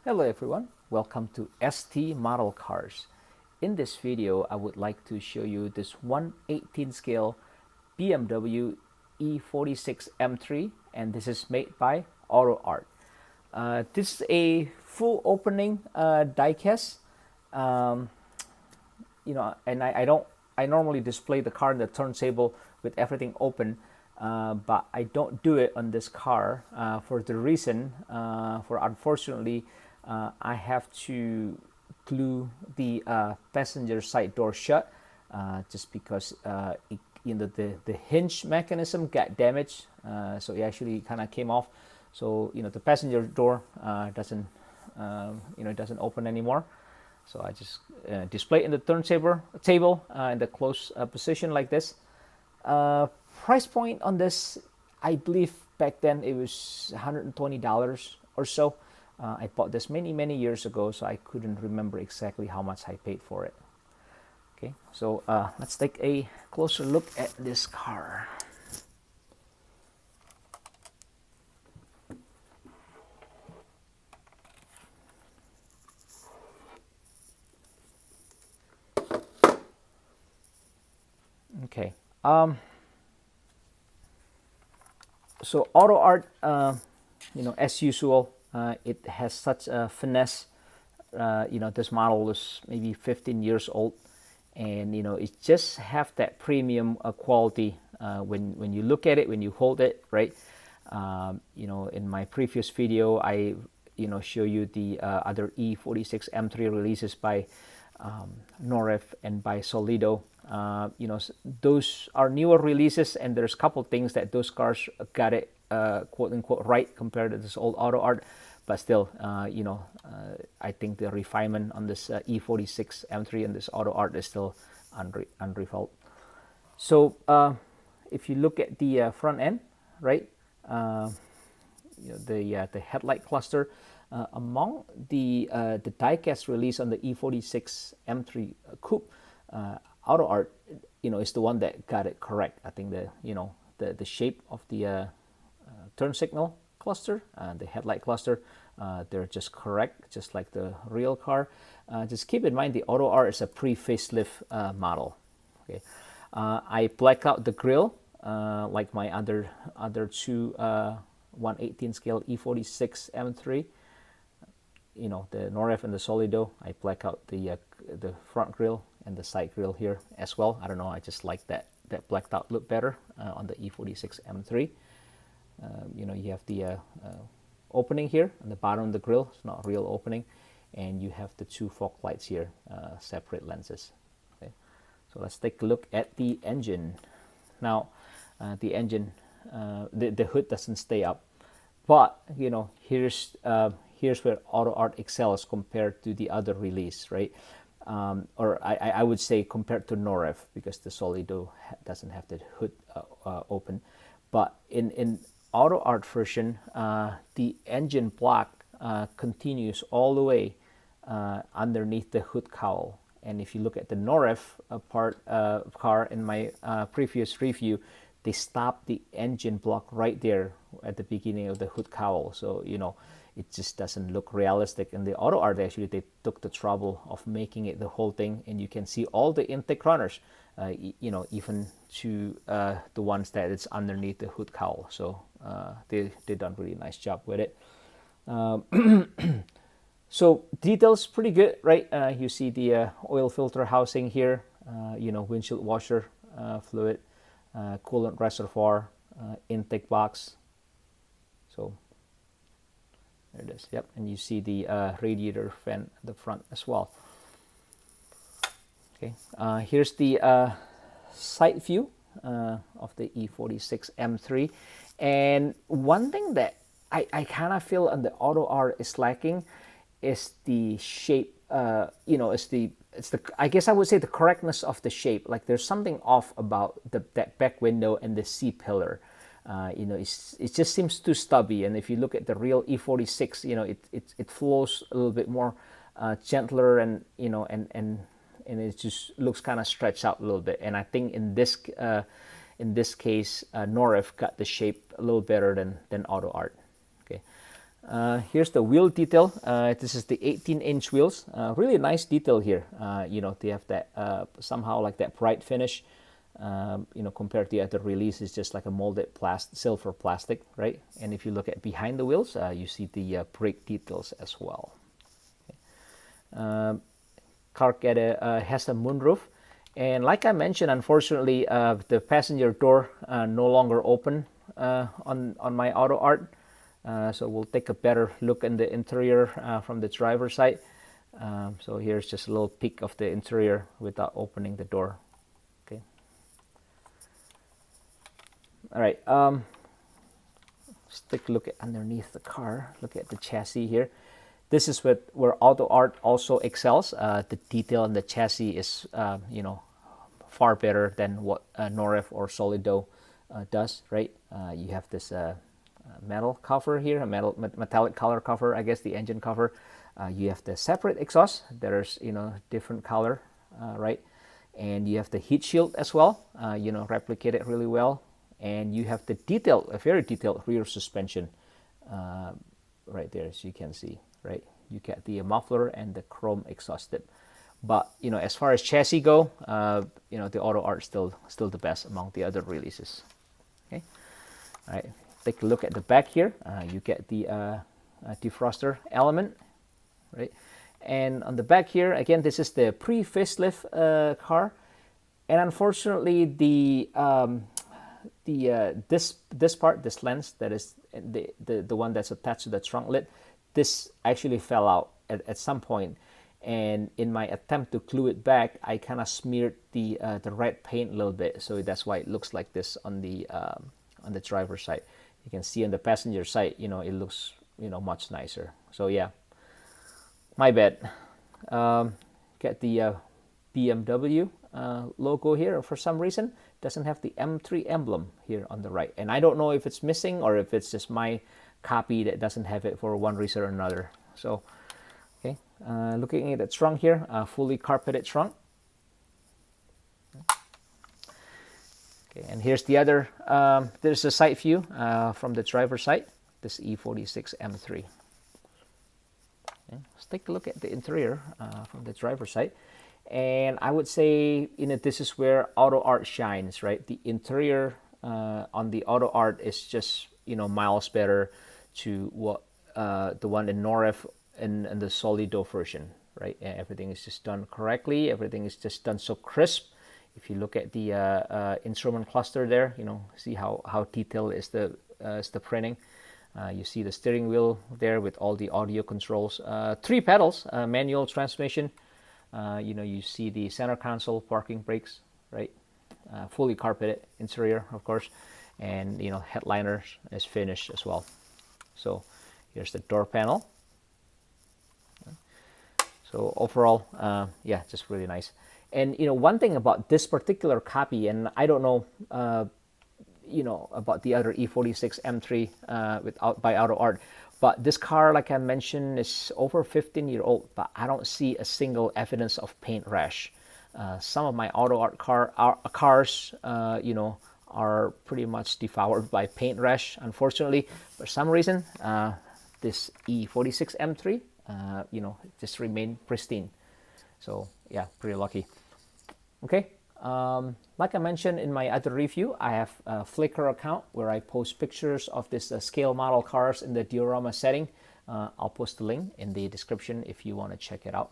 Hello everyone, welcome to ST Model Cars. In this video, I would like to show you this 1/18 scale BMW E46 M3, and this is made by AutoArt. This is a full opening diecast. Um, and I normally display the car in the turntable with everything open, but I don't do it on this car for the reason, for unfortunately, I have to glue the passenger side door shut, just because the hinge mechanism got damaged, so it actually kind of came off. So the passenger door doesn't open anymore. So I just display it in the turntable in the closed position like this. Price point on this, I believe back then it was $120 or so. I bought this many years ago, so I couldn't remember exactly how much I paid for it. Okay, so let's take a closer look at this car. Okay, so AutoArt, as usual, it has such a finesse. This model is maybe 15 years old, and it just have that premium quality when you look at it, when you hold it, right? In my previous video, I show you the other E46 M3 releases by Noref and by Solido. Those are newer releases, and there's a couple things that those cars got it quote unquote right compared to this old AutoArt, but still, I think the refinement on this E46 M3 and this AutoArt is still unresolved. So if you look at the front end, right, the headlight cluster, among the diecast release on the E46 M3 Coupe, AutoArt, is the one that got it correct. I think the shape of the turn signal cluster, the headlight cluster, they're just correct, just like the real car. Just keep in mind the AutoArt is a pre-facelift model. Okay, I black out the grille like my other two 1/18 scale E46 M3. The Noref and the Solido, I black out the front grille and the side grille here as well. I don't know, I just like that blacked out look better on the E46 M3. You have the opening here on the bottom of the grille. It's not a real opening, and you have the two fog lights here, separate lenses. Okay, so let's take a look at the engine. Now, the engine, the hood doesn't stay up, but here's where AutoArt excels compared to the other release, right? Or I would say compared to Noref, because the Solido doesn't have the hood open. But in AutoArt version, the engine block continues all the way underneath the hood cowl. And if you look at the Noref car in my previous review, they stopped the engine block right there at the beginning of the hood cowl. So it just doesn't look realistic. In the AutoArt, actually, they took the trouble of making it the whole thing, and you can see all the intake runners, even to the ones that it's underneath the hood cowl. So they done a really nice job with it. So details pretty good, right? You see the oil filter housing here, windshield washer fluid, coolant reservoir, intake box. So there it is. Yep, and you see the radiator fan at the front as well. Okay, here's the side view of the E46 M3, and one thing that I kind of feel on the AutoArt is lacking is the shape. It's the I guess I would say the correctness of the shape. Like there's something off about that back window and the C pillar. It just seems too stubby. And if you look at the real E46, it flows a little bit more gentler, and and it just looks kind of stretched out a little bit. And I think in this case, Noref got the shape a little better than AutoArt. Okay, Here's the wheel detail. This is the 18-inch wheels. Really nice detail here. You know, they have that somehow like that bright finish. You know, compared to the other release, it's just like a molded silver plastic, right? And if you look at behind the wheels, you see the brake details as well. Okay. Car has a moonroof, and like I mentioned, unfortunately, the passenger door no longer open on my AutoArt. So we'll take a better look in the interior from the driver's side. So here's just a little peek of the interior without opening the door. Okay. All right. Let's take a look at underneath the car. Look at the chassis here. This is where AutoArt also excels. The detail in the chassis is, you know, far better than what Noref or Solido does, right? You have this metal cover here, a metallic color cover, I guess the engine cover. You have the separate exhaust. There's, you know, different color, right? And you have the heat shield as well, you know, replicated really well. And you have the detailed, a very detailed rear suspension right there, as you can see, right? You get the muffler and the chrome exhaust tip. But, you know, as far as chassis go, you know, the AutoArt still the best among the other releases. Okay, all right. Take a look at the back here. You get the defroster element, right? And on the back here, again, this is the pre-facelift car, and unfortunately, this part, this lens that is the one that's attached to the trunk lid, this actually fell out at some point. And in my attempt to glue it back, I kind of smeared the red paint a little bit, so that's why it looks like this on the driver's side. You can see on the passenger side, you know, it looks, you know, much nicer. So yeah, my bad. Get the BMW logo here. For some reason, doesn't have the M3 emblem here on the right, and I don't know if it's missing or if it's just my copy that doesn't have it for one reason or another. So okay, looking at the trunk here, fully carpeted trunk. Okay, and here's the other, there's a side view from the driver's side, this E46 M3. Okay, let's take a look at the interior from the driver's side. And I would say, you know, this is where AutoArt shines, right? The interior on the AutoArt is just, you know, miles better to what the one in Noref and the Solido version, right? And everything is just done correctly. Everything is just done so crisp. If you look at the instrument cluster there, you know, see how detailed is the printing. You see the steering wheel there with all the audio controls. 3 pedals, manual transmission. You know, you see the center console, parking brakes, right? Fully carpeted interior, of course. And, you know, headliner is finished as well. So here's the door panel. So overall, yeah, just really nice. And, you know, one thing about this particular copy, and I don't know, you know, about the other E46 M3 by AutoArt, but this car, like I mentioned, is over 15-year-old, but I don't see a single evidence of paint rash. Some of my AutoArt cars, you know, are pretty much devoured by paint rash, unfortunately. For some reason, this E46 M3, you know, just remained pristine. So yeah, pretty lucky. Okay, like I mentioned in my other review, I have a FLICKR account where I post pictures of this scale model cars in the diorama setting. I'll post the link in the description if you want to check it out.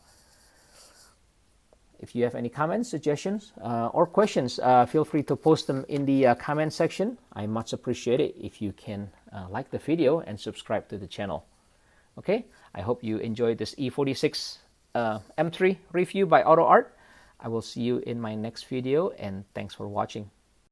If you have any comments, suggestions, or questions, feel free to post them in the comment section. I much appreciate it if you can like the video and subscribe to the channel. Okay, I hope you enjoyed this E46 M3 review by AutoArt. I will see you in my next video, and thanks for watching.